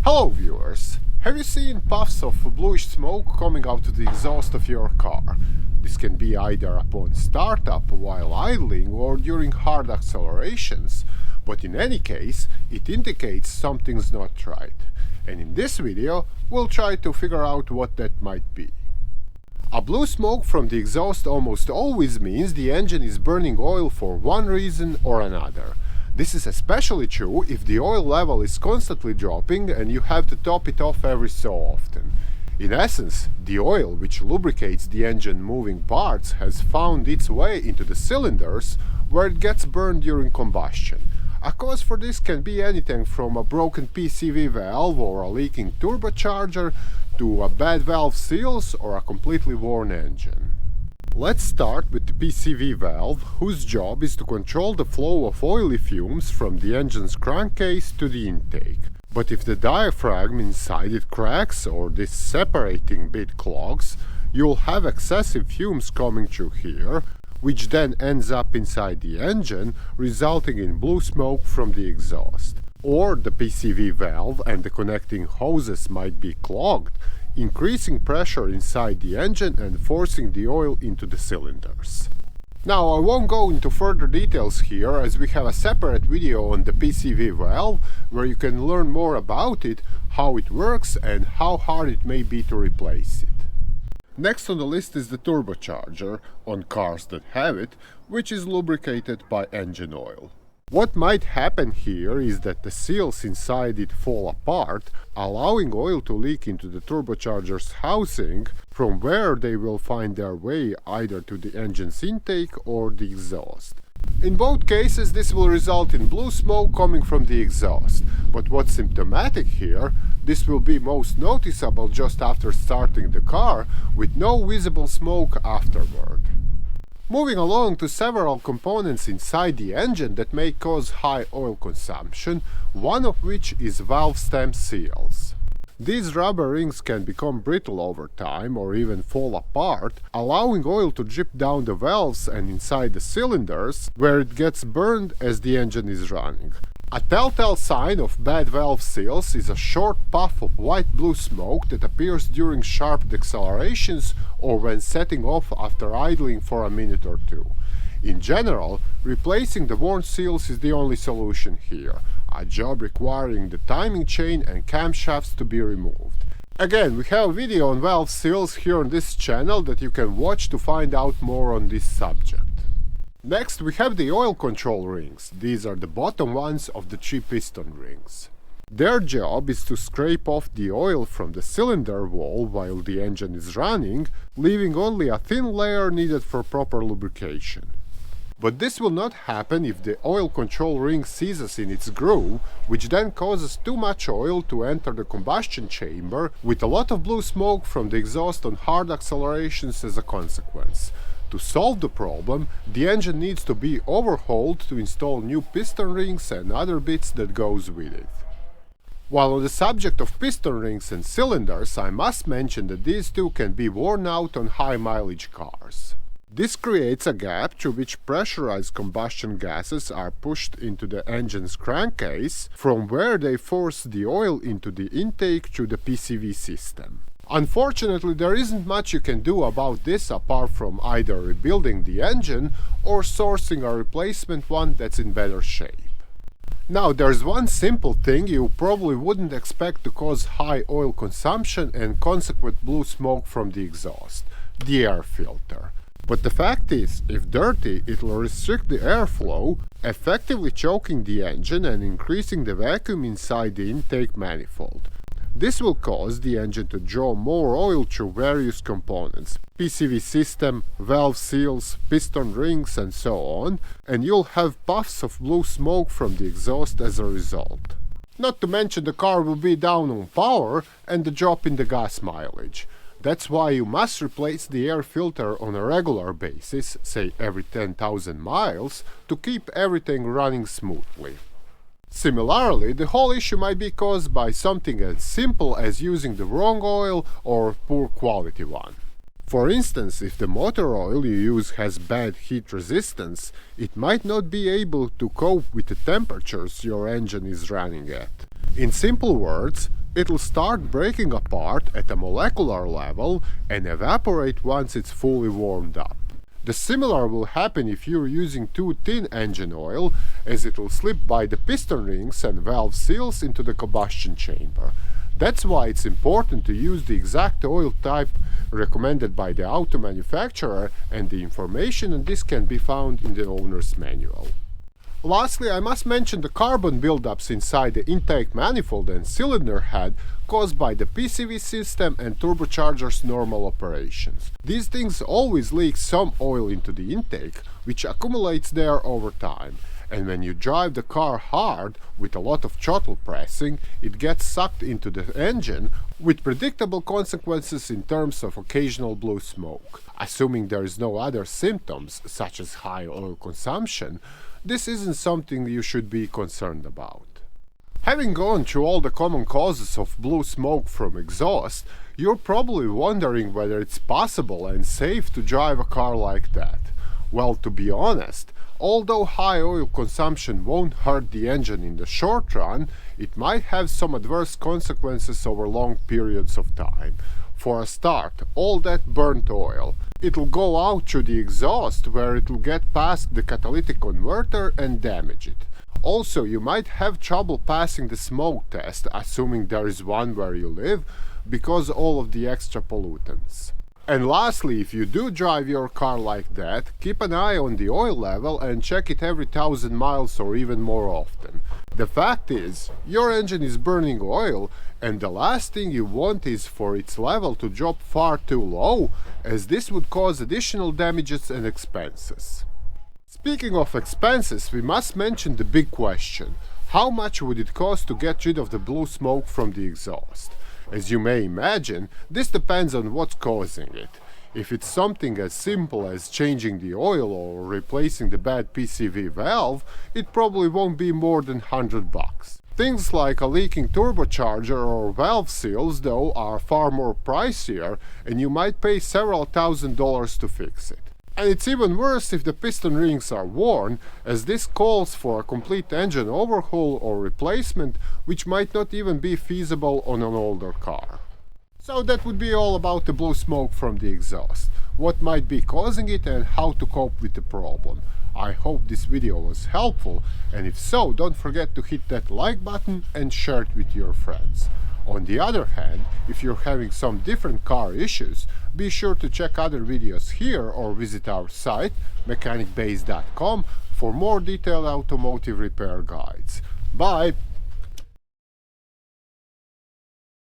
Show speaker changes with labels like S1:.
S1: Hello viewers! Have you seen puffs of bluish smoke coming out of the exhaust of your car? This can be either upon startup, while idling, or during hard accelerations, but in any case, it indicates something's not right. And in this video, we'll try to figure out what that might be. A blue smoke from the exhaust almost always means the engine is burning oil for one reason or another. This is especially true if the oil level is constantly dropping and you have to top it off every so often. In essence, the oil which lubricates the engine moving parts has found its way into the cylinders where it gets burned during combustion. A cause for this can be anything from a broken PCV valve or a leaking turbocharger to a bad valve seals or a completely worn engine. Let's start with the PCV valve, whose job is to control the flow of oily fumes from the engine's crankcase to the intake. But if the diaphragm inside it cracks or this separating bit clogs, you'll have excessive fumes coming through here, which then ends up inside the engine, resulting in blue smoke from the exhaust. Or the PCV valve and the connecting hoses might be clogged, increasing pressure inside the engine and forcing the oil into the cylinders. Now, I won't go into further details here as we have a separate video on the PCV valve where you can learn more about it, how it works and how hard it may be to replace it. Next on the list is the turbocharger, on cars that have it, which is lubricated by engine oil. What might happen here is that the seals inside it fall apart, allowing oil to leak into the turbocharger's housing, from where they will find their way either to the engine's intake or the exhaust. In both cases, this will result in blue smoke coming from the exhaust, but what's symptomatic here, this will be most noticeable just after starting the car, with no visible smoke afterward. Moving along to several components inside the engine that may cause high oil consumption, one of which is valve stem seals. These rubber rings can become brittle over time or even fall apart, allowing oil to drip down the valves and inside the cylinders, where it gets burned as the engine is running. A telltale sign of bad valve seals is a short puff of white-blue smoke that appears during sharp decelerations or when setting off after idling for a minute or two. In general, replacing the worn seals is the only solution here, a job requiring the timing chain and camshafts to be removed. Again, we have a video on valve seals here on this channel that you can watch to find out more on this subject. Next, we have the oil control rings. These are the bottom ones of the three piston rings. Their job is to scrape off the oil from the cylinder wall while the engine is running, leaving only a thin layer needed for proper lubrication. But this will not happen if the oil control ring seizes in its groove, which then causes too much oil to enter the combustion chamber, with a lot of blue smoke from the exhaust on hard accelerations as a consequence. To solve the problem, the engine needs to be overhauled to install new piston rings and other bits that goes with it. While on the subject of piston rings and cylinders, I must mention that these two can be worn out on high mileage cars. This creates a gap through which pressurized combustion gases are pushed into the engine's crankcase, from where they force the oil into the intake through the PCV system. Unfortunately, there isn't much you can do about this apart from either rebuilding the engine or sourcing a replacement one that's in better shape. Now, there's one simple thing you probably wouldn't expect to cause high oil consumption and consequent blue smoke from the exhaust: the air filter. But the fact is, if dirty, it'll restrict the airflow, effectively choking the engine and increasing the vacuum inside the intake manifold. This will cause the engine to draw more oil through various components: PCV system, valve seals, piston rings and so on, and you'll have puffs of blue smoke from the exhaust as a result. Not to mention the car will be down on power and the drop in the gas mileage. That's why you must replace the air filter on a regular basis, say every 10,000 miles, to keep everything running smoothly. Similarly, the whole issue might be caused by something as simple as using the wrong oil or poor quality one. For instance, if the motor oil you use has bad heat resistance, it might not be able to cope with the temperatures your engine is running at. In simple words, It'll start breaking apart at a molecular level and evaporate once it's fully warmed up. The similar will happen if you're using too thin engine oil, as it'll slip by the piston rings and valve seals into the combustion chamber. That's why it's important to use the exact oil type recommended by the auto manufacturer, and the information on this can be found in the owner's manual. Lastly, I must mention the carbon buildups inside the intake manifold and cylinder head caused by the PCV system and turbocharger's normal operations. These things always leak some oil into the intake, which accumulates there over time. And when you drive the car hard, with a lot of throttle pressing, it gets sucked into the engine, with predictable consequences in terms of occasional blue smoke. Assuming there is no other symptoms, such as high oil consumption, this isn't something you should be concerned about. Having gone through all the common causes of blue smoke from exhaust, you're probably wondering whether it's possible and safe to drive a car like that. Well, to be honest, although high oil consumption won't hurt the engine in the short run, it might have some adverse consequences over long periods of time. For a start, all that burnt oil, it'll go out through the exhaust, where it'll get past the catalytic converter and damage it. Also, you might have trouble passing the smoke test, assuming there is one where you live, because all of the extra pollutants. And lastly, if you do drive your car like that, keep an eye on the oil level and check it every 1,000 miles or even more often. The fact is, your engine is burning oil, and the last thing you want is for its level to drop far too low, as this would cause additional damages and expenses. Speaking of expenses, we must mention the big question: how much would it cost to get rid of the blue smoke from the exhaust? As you may imagine, this depends on what's causing it. If it's something as simple as changing the oil or replacing the bad PCV valve, it probably won't be more than $100. Things like a leaking turbocharger or valve seals, though, are far more pricier, and you might pay several $1,000s to fix it. And it's even worse if the piston rings are worn, as this calls for a complete engine overhaul or replacement, which might not even be feasible on an older car. So that would be all about the blue smoke from the exhaust, what might be causing it and how to cope with the problem. I hope this video was helpful, and if so, don't forget to hit that like button and share it with your friends. On the other hand, if you're having some different car issues, be sure to check other videos here or visit our site, mechanicbase.com, for more detailed automotive repair guides. Bye!